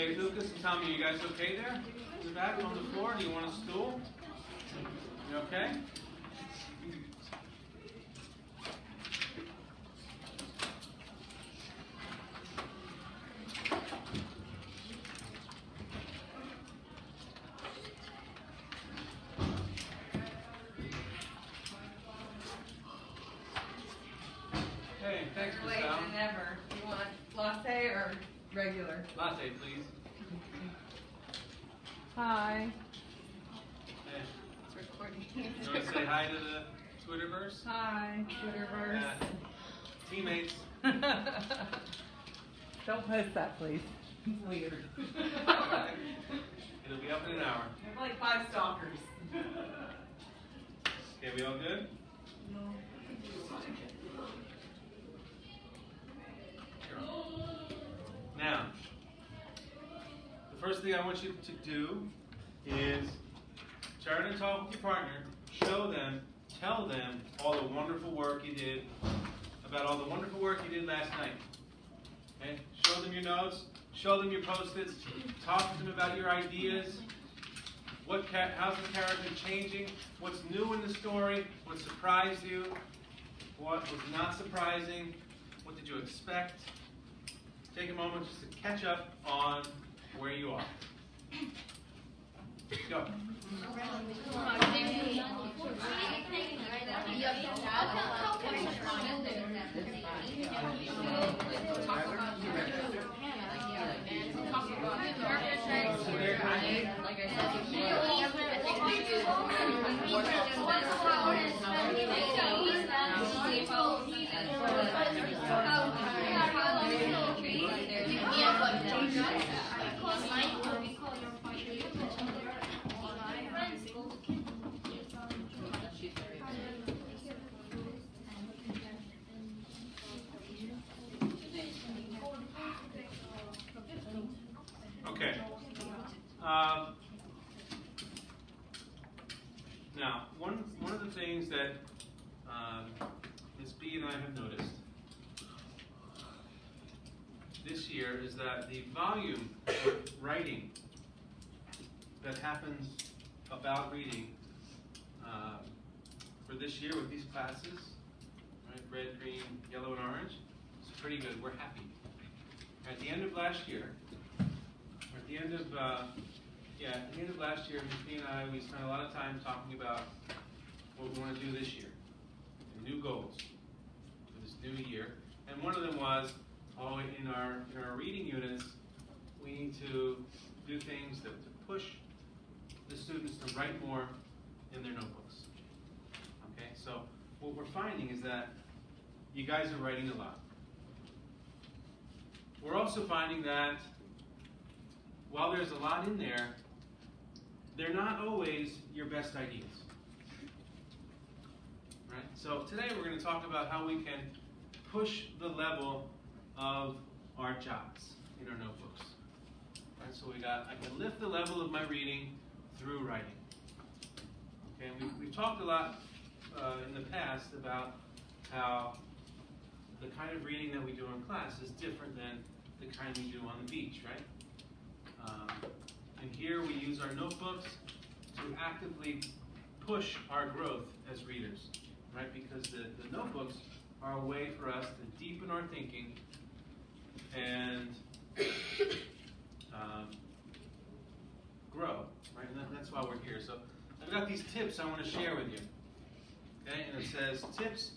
Okay, Lucas and Tommy, you guys okay there? In the back on the floor? Do you want a stool? You okay? Hey, thanks, Miss Wait, Al. never. You want latte or regular? Latte, please. Hi. Hey, It's recording. you want to say hi to the Twitterverse? Hi, Twitterverse. Yeah. Teammates. Don't post that, please. It's weird. It'll be up in an hour. I have like 5 stalkers. Okay, we all good? No. Now, the first thing I want you to do is turn and talk with your partner, show them, tell them all the wonderful work you did, about all the wonderful work you did last night. Okay? Show them your notes, show them your post-its, talk to them about your ideas, how's the character changing, what's new in the story, what surprised you, what was not surprising, what did you expect. Take a moment just to catch up on where you are. Go. Okay. Now, one of the things that Ms. B and I have noticed this year is that the volume of writing that happens about reading for this year with these classes, right, red, green, yellow, and orange, is pretty good. We're happy. At the end of last year, at the end of last year, Ms. B and I, we spent a lot of time talking about what we want to do this year, and new goals for this new year. And one of them was, in our reading units, we need to do things to push the students to write more in their notebooks. Okay, so what we're finding is that you guys are writing a lot. We're also finding that while there's a lot in there, they're not always your best ideas. Right? So today we're going to talk about how we can push the level of our jots in our notebooks. Right? So I can lift the level of my reading through writing. Okay, and we've talked a lot in the past about how the kind of reading that we do in class is different than the kind we do on the beach, right? And here we use our notebooks to actively push our growth as readers, right? Because the notebooks are a way for us to deepen our thinking and grow, right? And that's why we're here. So I've got these tips I want to share with you. Okay, and it says, tips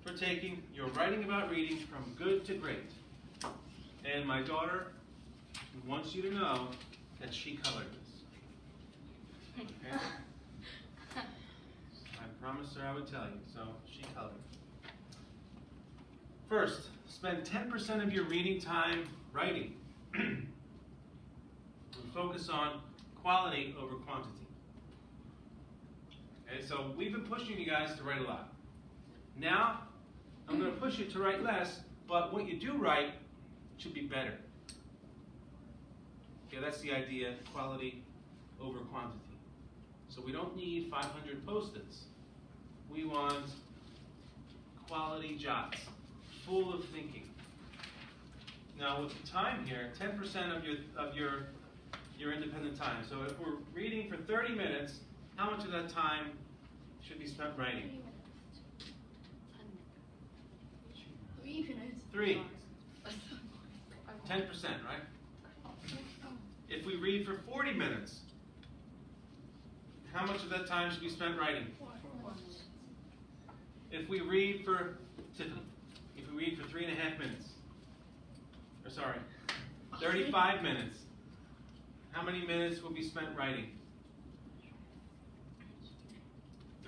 for taking your writing about reading from good to great. And my daughter wants you to know that she colored this. Okay? I promised her I would tell you, so she colored. First, spend 10% of your reading time writing. And focus on quality over quantity. Okay, so we've been pushing you guys to write a lot. Now, I'm going to push you to write less, but what you do write should be better. Okay, that's the idea, quality over quantity. So we don't need 500 post-its. We want quality jots, full of thinking. Now with the time here, 10% of your independent time. So if we're reading for 30 minutes, how much of that time should be spent writing? 3 minutes. 3. 10%, right? If we read for 40 minutes, how much of that time should be spent writing? If we read for 3.5 minutes, or sorry, 35 minutes, how many minutes will be spent writing?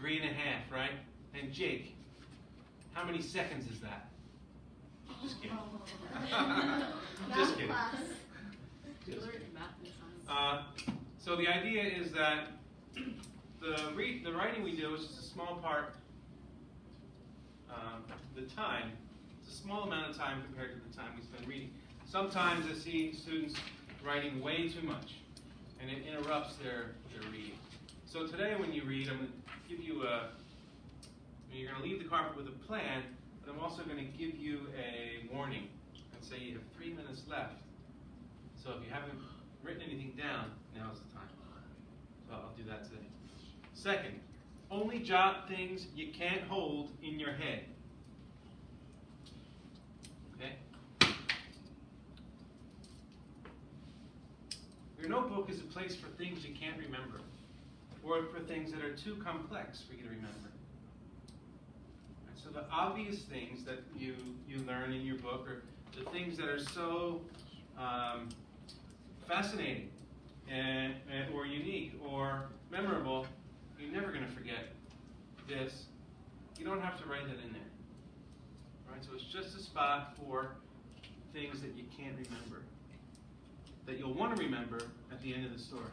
3.5, right? And Jake, how many seconds is that? Just kidding. Just kidding. So the idea is that the writing we do is just a small part. The time, it's a small amount of time compared to the time we spend reading. Sometimes I see students writing way too much, and it interrupts their reading. So today when you read, I'm going to give you you're going to leave the carpet with a plan, but I'm also going to give you a warning and say you have 3 minutes left. So if you haven't written anything down, now's the time. So I'll do that today. Second, only jot things you can't hold in your head. Okay? Your notebook is a place for things you can't remember, or for things that are too complex for you to remember. And so the obvious things that you learn in your book are the things that are so fascinating or unique or memorable, you're never going to forget this. You don't have to write that in there. Right? So it's just a spot for things that you can't remember, that you'll want to remember at the end of the story.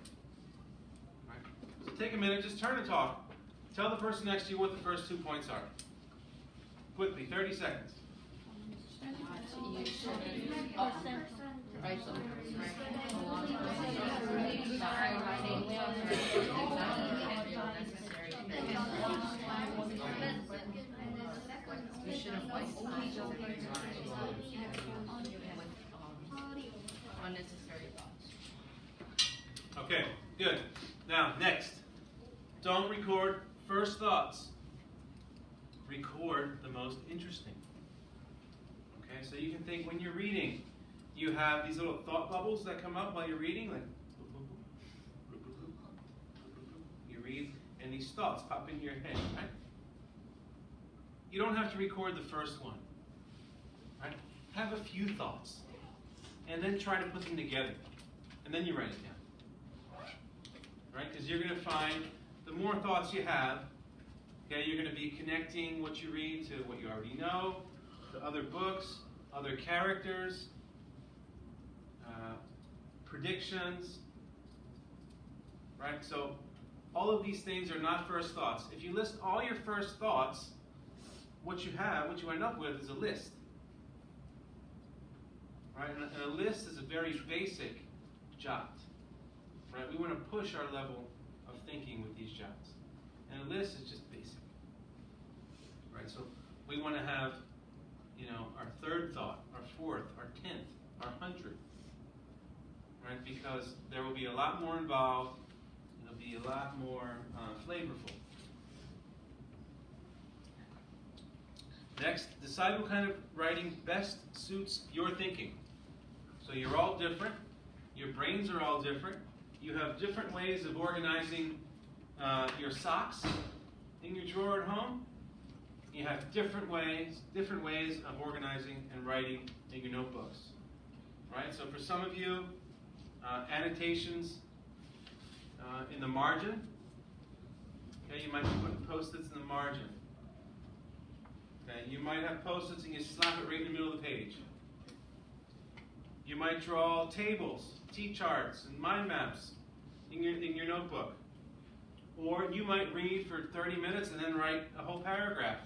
Right? So take a minute, just turn and talk. Tell the person next to you what the first 2 points are. Quickly, 30 seconds. Unnecessary thoughts. Okay, good. Now, next. Don't record first thoughts. Record the most interesting. Okay, so you can think when you're reading, you have these little thought bubbles that come up while you're reading, like you read, and these thoughts pop into your head, right? You don't have to record the first one, right? Have a few thoughts, and then try to put them together, and then you write it down, right? Because you're going to find the more thoughts you have, okay, you're going to be connecting what you read to what you already know, to other books, other characters, predictions, right? So all of these things are not first thoughts. If you list all your first thoughts, what you end up with is a list, right? And a list is a very basic jot, right? We want to push our level of thinking with these jots, and a list is just basic, right? So we want to have, our third thought, our fourth, our 10th, our 100th, right? Because there will be a lot more involved. It'll be a lot more flavorful. Next, decide what kind of writing best suits your thinking. So you're all different. Your brains are all different. You have different ways of organizing your socks in your drawer at home. You have different ways of organizing and writing in your notebooks. Right? So for some of you, annotations in the margin. Okay, you might be putting post-its in the margin. Okay, you might have post-its and you slap it right in the middle of the page. You might draw tables, T-charts, and mind maps in your notebook. Or you might read for 30 minutes and then write a whole paragraph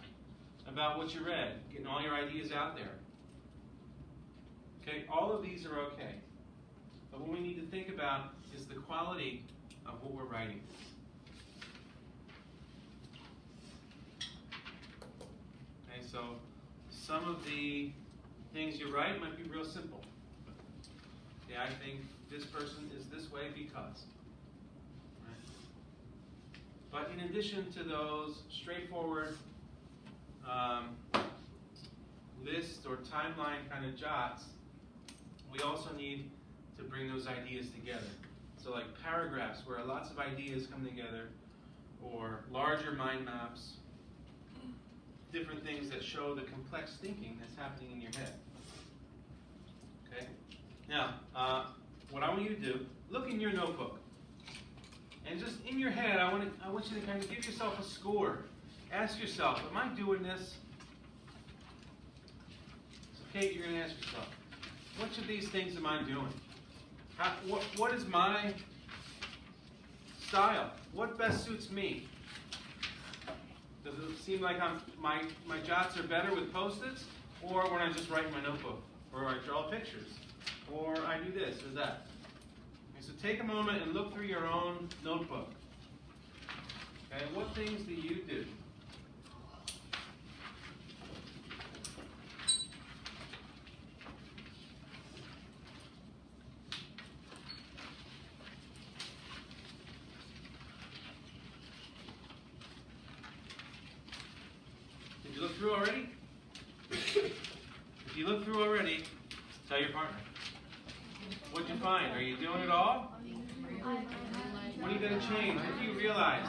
about what you read, getting all your ideas out there. Okay, all of these are okay. But what we need to think about is the quality of what we're writing. Okay, so some of the things you write might be real simple. Okay, I think this person is this way because. Right? But in addition to those straightforward list or timeline kind of jots, we also need to bring those ideas together. So like paragraphs where lots of ideas come together, or larger mind maps, different things that show the complex thinking that's happening in your head. Okay? Now, what I want you to do, look in your notebook. And just in your head, I want you to kind of give yourself a score. Ask yourself, am I doing this? So Kate, you're going to ask yourself, which of these things am I doing? What is my style? What best suits me? Does it seem like my jots are better with Post-its, or when I just write in my notebook, or I draw pictures, or I do this or that? Okay, so take a moment and look through your own notebook. Okay, what things do you do? Did you look through already? If you look through already, tell your partner. What'd you find? Are you doing it all? What are you going to change? What do you realize?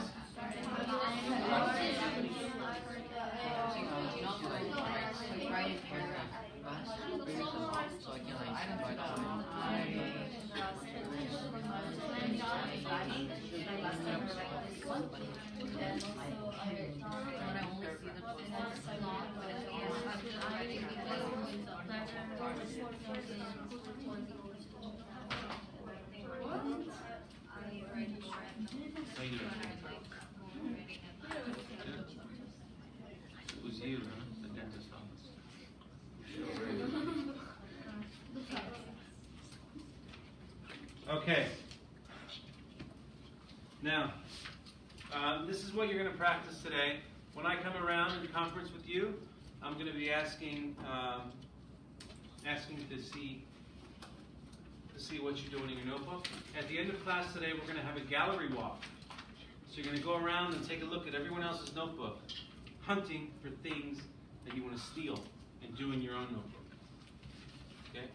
It was you, huh? The dentist office. Okay. Now, this is what you're going to practice today. When I come around in conference with you, I'm going to be asking to see what you're doing in your notebook. At the end of class today, we're going to have a gallery walk. So you're going to go around and take a look at everyone else's notebook, hunting for things that you want to steal and do in your own notebook. Okay?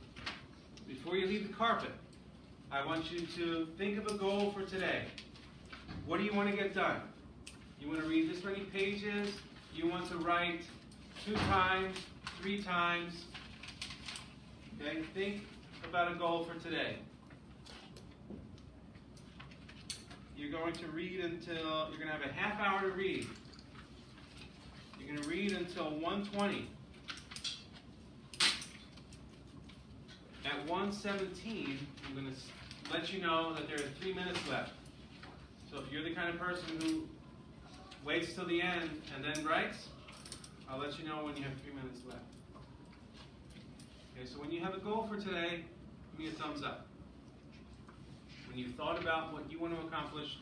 Before you leave the carpet, I want you to think of a goal for today. What do you want to get done? You want to read this many pages? You want to write 2 times, 3 times? Okay? Think about a goal for today. You're going to read until, you're going to have a half hour to read. You're going to read until 1:20. At 1:17, I'm going to let you know that there are 3 minutes left. So if you're the kind of person who waits till the end and then writes, I'll let you know when you have 3 minutes left. Okay, so when you have a goal for today, give me a thumbs up. When you've thought about what you want to accomplish,